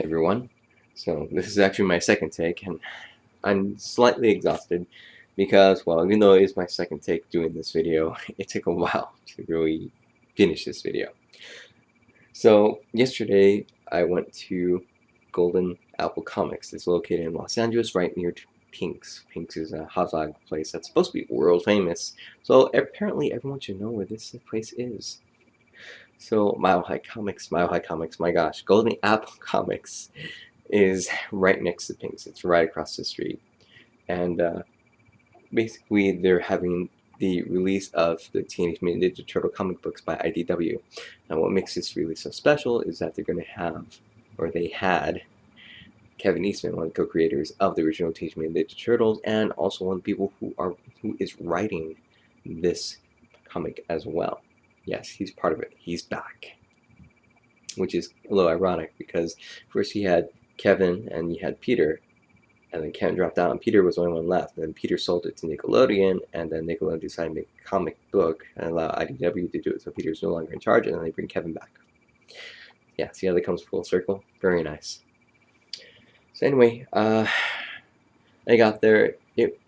Everyone. So this is actually my second take, and I'm slightly exhausted because, well, even though it is my second take doing this video, it took a while to really finish this video. So yesterday I went to Golden Apple Comics. It's located in Los Angeles, right near Pink's. Pink's is a hot dog place that's supposed to be world famous. So apparently everyone should know where this place is. So Mile High Comics, my gosh, Golden Apple Comics is right next to Pink's. It's right across the street. And basically they're having the release of the Teenage Mutant Ninja Turtle comic books by IDW. And what makes this release so special is that they're going to have, or they had, Kevin Eastman, one of the co-creators of the original Teenage Mutant Ninja Turtles, and also one of the people who is writing this comic as well. Yes, he's part of it. He's back. Which is a little ironic because first he had Kevin and you had Peter, and then Kevin dropped out and Peter was the only one left. And then Peter sold it to Nickelodeon, and then Nickelodeon decided to make a comic book and allow IDW to do it, so Peter's no longer in charge, and then they bring Kevin back. Yeah, see how that comes full circle? Very nice. So anyway, I got there. It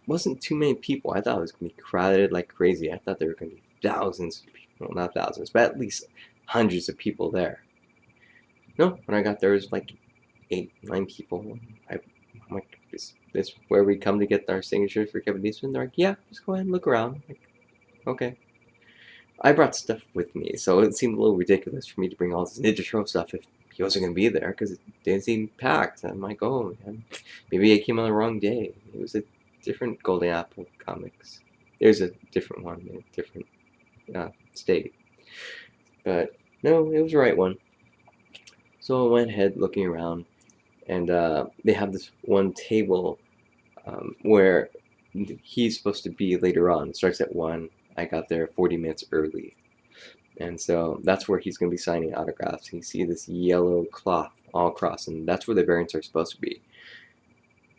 wasn't too many people. I thought it was going to be crowded like crazy. I thought there were going to be thousands of people. Well, not thousands, but at least hundreds of people there. No, when I got there, it was like 8, 9 people. I'm like, is this where we come to get our signatures for Kevin Eastman? They're like, yeah, just go ahead and look around. I'm like, okay. I brought stuff with me, so it seemed a little ridiculous for me to bring all this Ninja Turtle stuff if he wasn't going to be there, because it didn't seem packed. I'm like, oh, man, maybe I came on the wrong day. It was a different Golden Apple Comics. There's a different one in a different state. But no, it was the right one. So I went ahead looking around, and they have this one table where he's supposed to be later on. It starts at 1. I got there 40 minutes early. And so that's where he's going to be signing autographs. You see this yellow cloth all across, and that's where the variants are supposed to be.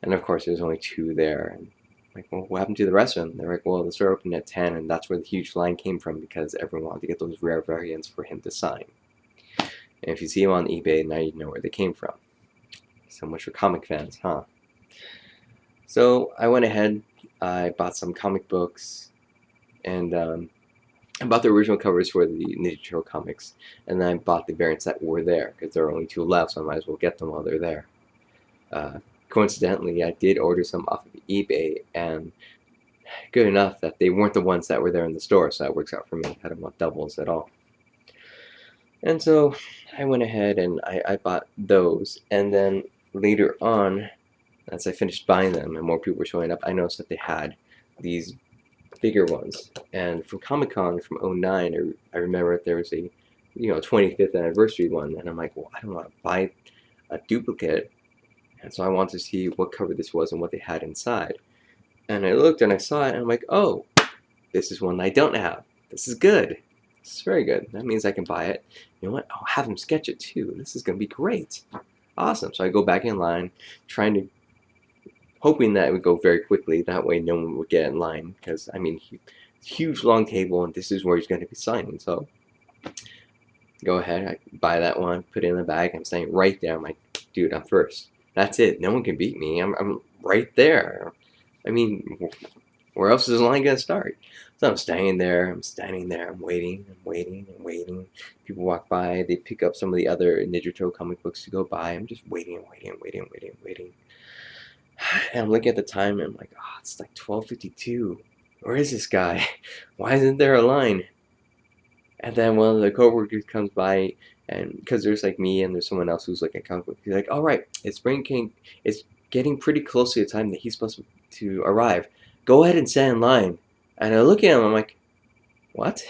And of course, there's only 2 there. And I'm like, well, what happened to the rest of them? They're like, well, the store opened at 10, and that's where the huge line came from because everyone wanted to get those rare variants for him to sign. And if you see them on eBay, now you know where they came from. So much for comic fans, huh? So I went ahead, I bought some comic books, and I bought the original covers for the Ninja Turtle comics, and then I bought the variants that were there, because there are only 2 left, so I might as well get them while they're there. Coincidentally, I did order some off of eBay, and good enough that they weren't the ones that were there in the store, so that works out for me. I don't want doubles at all. And so I went ahead and I bought those, and then later on, as I finished buying them and more people were showing up, I noticed that they had these bigger ones. And from Comic-Con from 2009, I remember there was a 25th anniversary one, and I'm like, well, I don't want to buy a duplicate, and so I wanted to see what cover this was and what they had inside. And I looked and I saw it, and I'm like, oh, this is one I don't have. This is good. This is very good. That means I can buy it. You know what? I'll have him sketch it too. This is going to be great. Awesome. So I go back in line, hoping that it would go very quickly. That way no one would get in line, because, I mean, huge long table, and this is where he's going to be signing. So go ahead, I buy that one, put it in the bag. I'm standing right there. I'm like, dude, I'm first. That's it. No one can beat me. I'm right there. I mean, where else is the line going to start? So I'm standing there, I'm waiting. People walk by, they pick up some of the other Ninja Turtle comic books to go buy. I'm just waiting. And I'm looking at the time, and I'm like, oh, it's like 12:52. Where is this guy? Why isn't there a line? And then one of the coworkers comes by, and because there's like me and there's someone else who's looking at comic books, he's like, all right, it's getting pretty close to the time that he's supposed to arrive. Go ahead and stand in line. And I look at him, I'm like, what?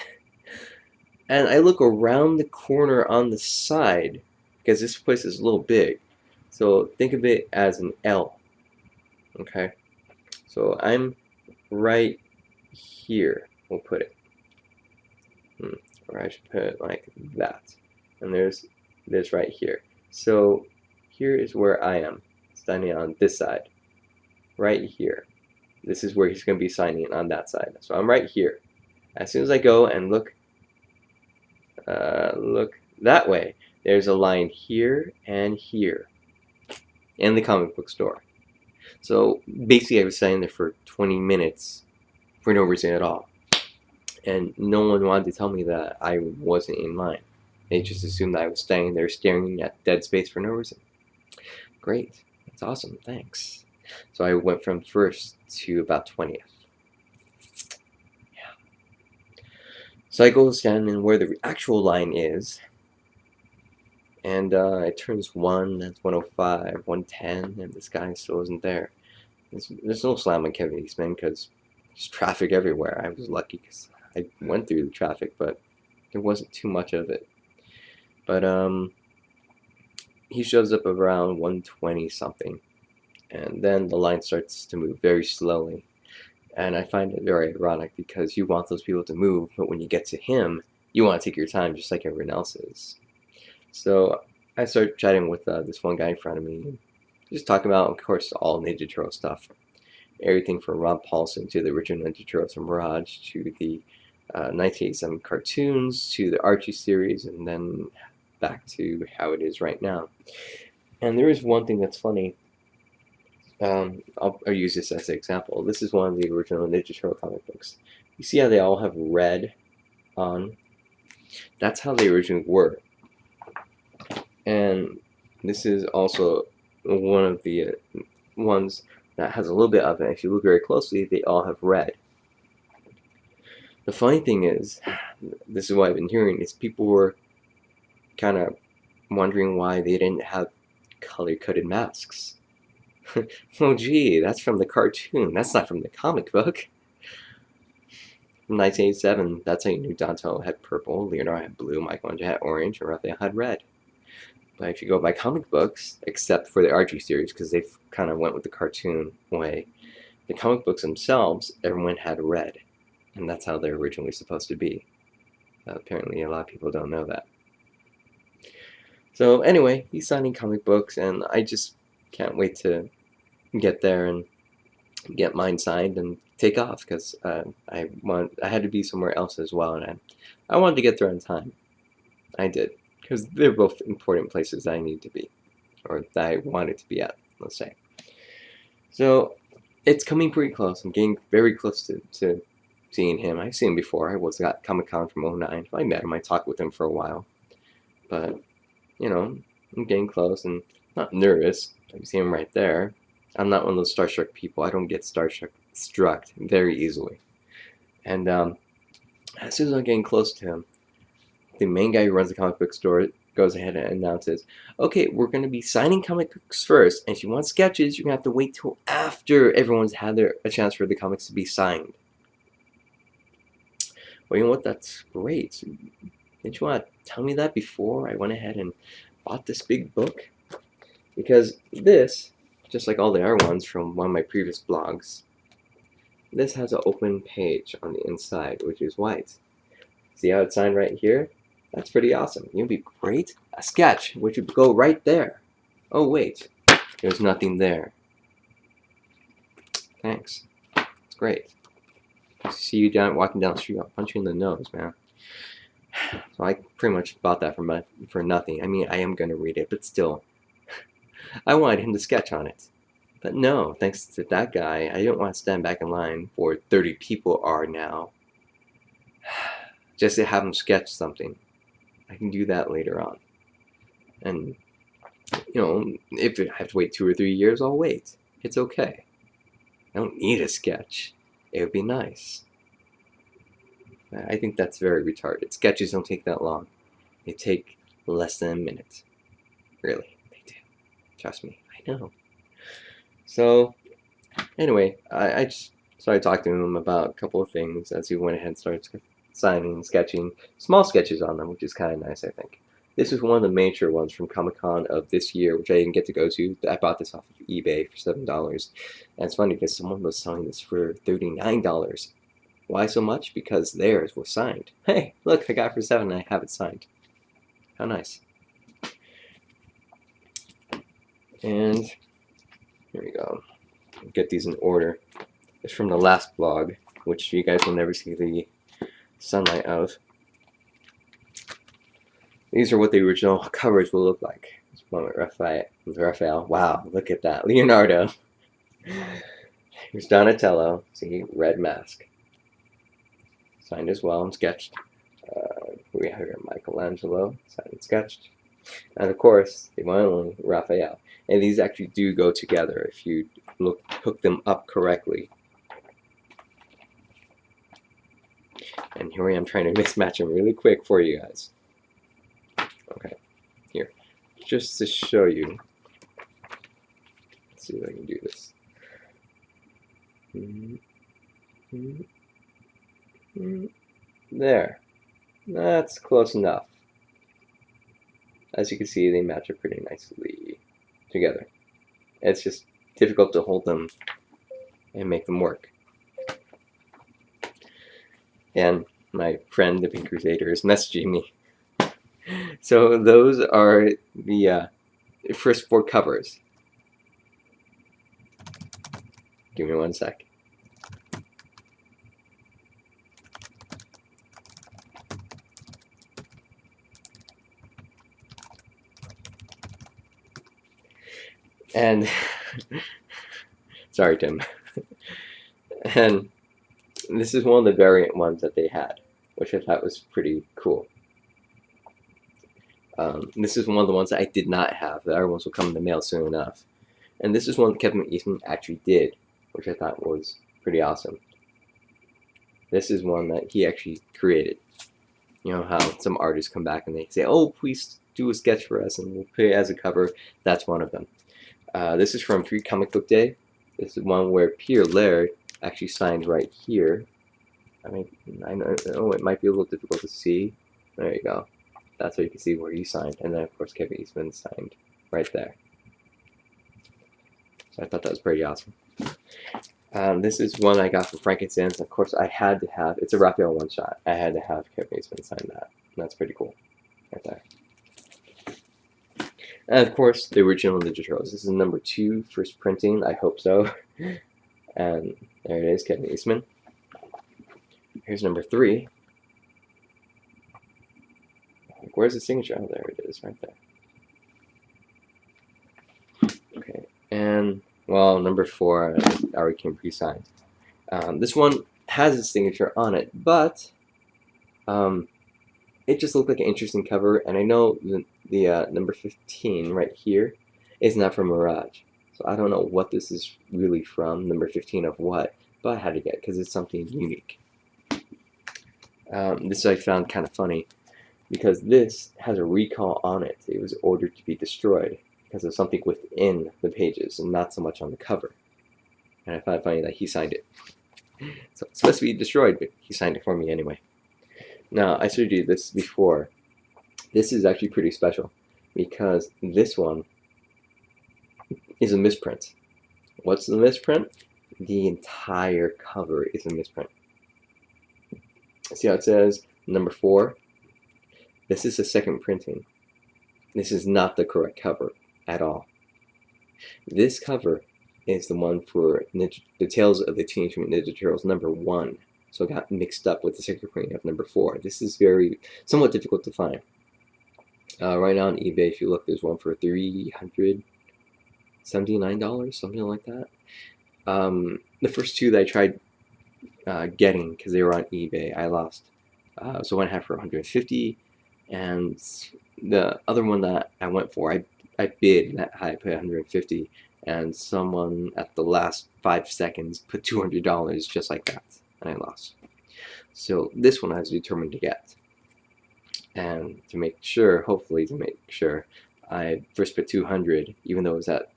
And I look around the corner on the side, because this place is a little big. So think of it as an L. Okay? So I'm right here, we'll put it. Or I should put it like that. And there's this right here. So here is where I am, standing on this side. Right here. This is where he's going to be signing on that side. So I'm right here. As soon as I go and look that way, there's a line here and here in the comic book store. So basically I was standing there for 20 minutes for no reason at all. And no one wanted to tell me that I wasn't in line. They just assumed that I was standing there staring at dead space for no reason. Great. That's awesome. Thanks. So I went from first to about 20th. Yeah. So I go stand in where the actual line is. And it turns 1, that's 105, 110, and this guy still isn't there. There's no slam on Kevin Eastman because there's traffic everywhere. I was lucky because I went through the traffic, but there wasn't too much of it. But he shows up around 120 something, and then the line starts to move very slowly. And I find it very ironic because you want those people to move, but when you get to him, you want to take your time just like everyone else is. So I started chatting with this one guy in front of me, just talking about, of course, all Ninja Turtle stuff. Everything from Rob Paulson to the original Ninja Turtles from Mirage to the 1987 cartoons to the Archie series, and then back to how it is right now. And there is one thing that's funny. I'll use this as an example. This is one of the original Ninja Turtle comic books. You see how they all have red on? That's how they originally were. And this is also one of the ones that has a little bit of it. If you look very closely, they all have red. The funny thing is, this is what I've been hearing, is people were kind of wondering why they didn't have color-coded masks. Oh gee, that's from the cartoon. That's not from the comic book. From 1987, that's how you knew Donatello had purple, Leonardo had blue, Michelangelo had orange, and Raphael had red. But if you go by comic books, except for the Archie series, because they've kind of went with the cartoon way, the comic books themselves, everyone had red. And that's how they're originally supposed to be. Apparently a lot of people don't know that. So anyway, he's signing comic books, and I just can't wait to get there and get mine signed and take off, because I had to be somewhere else as well, and I wanted to get there on time. I did. Because they're both important places I need to be, or that I wanted to be at, let's say. So it's coming pretty close. I'm getting very close to seeing him. I've seen him before. I was at Comic-Con from 2009. I met him. I talked with him for a while. But, you know, I'm getting close and not nervous. I see him right there. I'm not one of those starstruck people. I don't get starstruck very easily. And as soon as I'm getting close to him, the main guy who runs the comic book store goes ahead and announces, okay, we're going to be signing comic books first, and if you want sketches, you're going to have to wait till after everyone's had a chance for the comics to be signed. Well, you know what? That's great. Didn't you want to tell me that before I went ahead and bought this big book? Because this, just like all the other ones from one of my previous blogs, this has an open page on the inside, which is white. See how it's signed right here? That's pretty awesome. You'd be great. A sketch, which would go right there. Oh, wait. There's nothing there. Thanks. It's great. See you walking down the street, I'll punch you in the nose, man. So I pretty much bought that for nothing. I mean, I am going to read it, but still. I wanted him to sketch on it. But no, thanks to that guy, I didn't want to stand back in line where 30 people are now. Just to have him sketch something. I can do that later on. And, you know, if I have to wait 2 or 3 years, I'll wait. It's okay. I don't need a sketch. It would be nice. I think that's very retarded. Sketches don't take that long. They take less than a minute. Really, they do. Trust me, I know. So, anyway, I just started talking to him about a couple of things as he went ahead and started signing and sketching small sketches on them, which is kind of nice, I think. This is one of the major ones from Comic-Con of this year, which I didn't get to go to. I bought this off of eBay for $7. And it's funny because someone was selling this for $39. Why so much? Because theirs was signed. Hey, look, I got it for $7 and I have it signed. How nice. And here we go. I'll get these in order. It's from the last blog, which you guys will never see the sunlight of. these are what the original covers will look like. This one with Raphael. Wow, look at that. Leonardo. Here's Donatello. See, red mask. Signed as well and sketched. We have here Michelangelo, signed and sketched. And of course, the one and only Raphael. And these actually do go together if you hook them up correctly. And here I am trying to mismatch them really quick for you guys. Okay, here. Just to show you. Let's see if I can do this. There. That's close enough. As you can see, they match up pretty nicely together. It's just difficult to hold them and make them work. And my friend, the Pink Crusader, is messaging me. So those are the first 4 covers. Give me 1 sec. And sorry, Tim. And this is one of the variant ones that they had, which I thought was pretty cool. This is one of the ones that I did not have. The other ones will come in the mail soon enough. And this is one that Kevin Eastman actually did, which I thought was pretty awesome. This is one that he actually created. You know how some artists come back and they say, oh, please do a sketch for us and we'll put it as a cover. That's one of them. This is from Free Comic Book Day. This is one where Pierre Laird actually signed right here. I mean, I know it might be a little difficult to see. There you go. That's how you can see where he signed. And then, of course, Kevin Eastman signed right there. So I thought that was pretty awesome. This is one I got from Frankenstein's. Of course, I had to have, it's a Raphael one-shot. I had to have Kevin Eastman sign that. And that's pretty cool. Right there. And of course, the original Ninja Turtles. This is number 2, first printing. I hope so. And there it is, Kevin Eastman. Here's number 3. Where's the signature? Oh, there it is, right there. Okay, and well, number 4 already came pre-signed. This one has a signature on it, but it just looked like an interesting cover, and I know the number 15 right here is not from Mirage. So I don't know what this is really from, number 15 of what, but I had to get because it's something unique. This I found kind of funny because this has a recall on it. It was ordered to be destroyed because of something within the pages and not so much on the cover. And I found it funny that he signed it. So it's supposed to be destroyed, but he signed it for me anyway. Now, I showed you this before. This is actually pretty special because this one is a misprint. What's the misprint? The entire cover is a misprint. See how it says number 4? This is the second printing. This is not the correct cover at all. This cover is the one for the Tales of the Teenage Mutant Ninja Turtles number 1. So it got mixed up with the second printing of number 4. This is somewhat difficult to find. Right now on eBay, if you look, there's one for $379, something like that. The first 2 that I tried getting, because they were on eBay, I lost. So one I had for $150, and the other one that I went for, I bid that high, I put $150, and someone at the last 5 seconds put $200 just like that, and I lost. So this one I was determined to get. And to make sure, hopefully to make sure, I first put $200, even though it was at,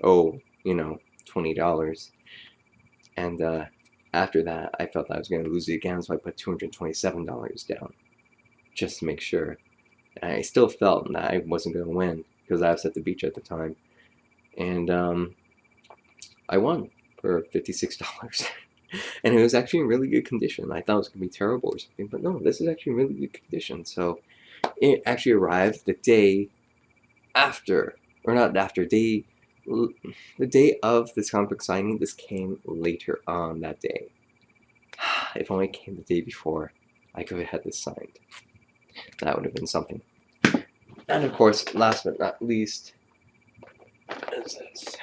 $20. And after that, I felt that I was going to lose it again, so I put $227 down, just to make sure. And I still felt that I wasn't going to win, because I was at the beach at the time. And I won for $56. And it was actually in really good condition. I thought it was going to be terrible or something, but no, this is actually in really good condition. So it actually arrived the day after, or not after, the day of this comic book signing. This came later on that day. If only it came the day before, I could have had this signed. That would have been something. And of course, last but not least, what is this?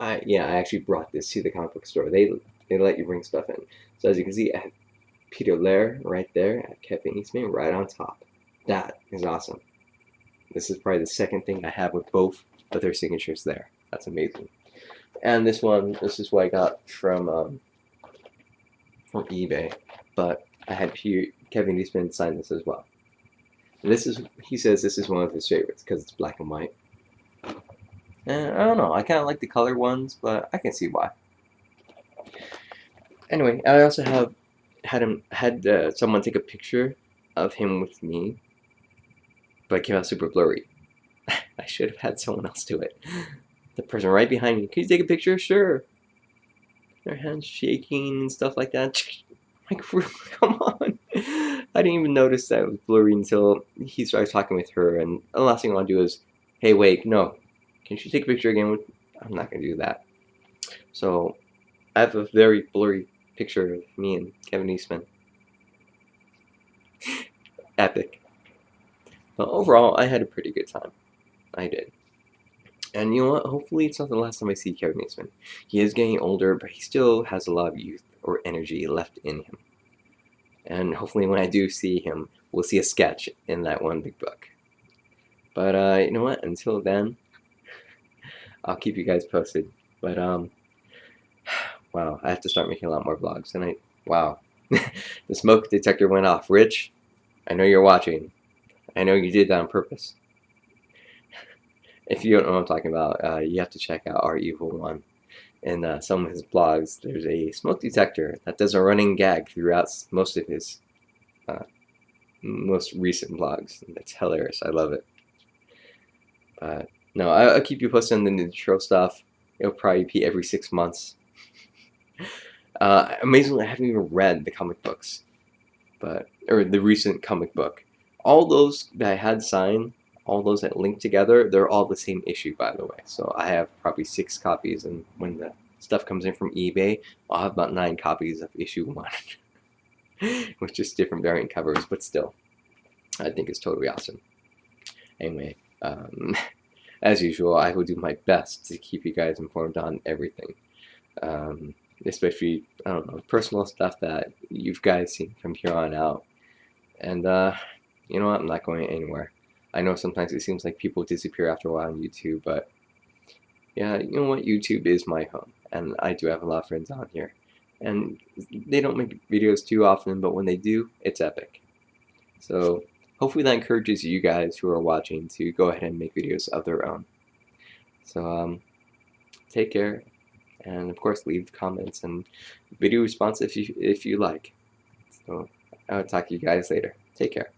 I actually brought this to the comic book store. They let you bring stuff in. So as you can see, I have Peter Laird right there. I have Kevin Eastman right on top. That is awesome. This is probably the second thing I have with both of their signatures there. That's amazing. And this one, this is what I got from eBay, but I had Kevin Eastman sign this as well. And this is, he says this is one of his favorites because it's black and white. And I don't know, I kind of like the colored ones, but I can see why. Anyway, I also had someone take a picture of him with me, but it came out super blurry. I should have had someone else do it. The person right behind me, can you take a picture? Sure. Their hands shaking and stuff like that. Like, come on. I didn't even notice that it was blurry until he started talking with her, and the last thing I want to do is, hey, wait, no. Can she take a picture again? I'm not going to do that. So, I have a very blurry picture of me and Kevin Eastman. Epic. But overall, I had a pretty good time. I did. And you know what? Hopefully it's not the last time I see Kevin Eastman. He is getting older, but he still has a lot of youth or energy left in him. And hopefully when I do see him, we'll see a sketch in that one big book. But you know what? Until then, I'll keep you guys posted. But wow, I have to start making a lot more vlogs. And wow, the smoke detector went off. Rich, I know you're watching. I know you did that on purpose. If you don't know what I'm talking about, you have to check out our Evil One. In some of his blogs, there's a smoke detector that does a running gag throughout most of his most recent vlogs. It's hilarious. I love it. No, I'll keep you posted on the new show stuff. It'll probably be every 6 months. Amazingly, I haven't even read the comic books, or the recent comic book. All those that I had signed, all those that linked together, they're all the same issue, by the way. So I have probably 6 copies, and when the stuff comes in from eBay, I'll have about 9 copies of issue 1, with just different variant covers, but still, I think it's totally awesome. Anyway, as usual, I will do my best to keep you guys informed on everything, especially, I don't know, personal stuff that you guys seen from here on out. And you know what, I'm not going anywhere. I know sometimes it seems like people disappear after a while on YouTube, but yeah, you know what, YouTube is my home, and I do have a lot of friends on here. And they don't make videos too often, but when they do, it's epic. So hopefully that encourages you guys who are watching to go ahead and make videos of their own. So take care, and of course leave comments and video response if you like. So I'll talk to you guys later. Take care.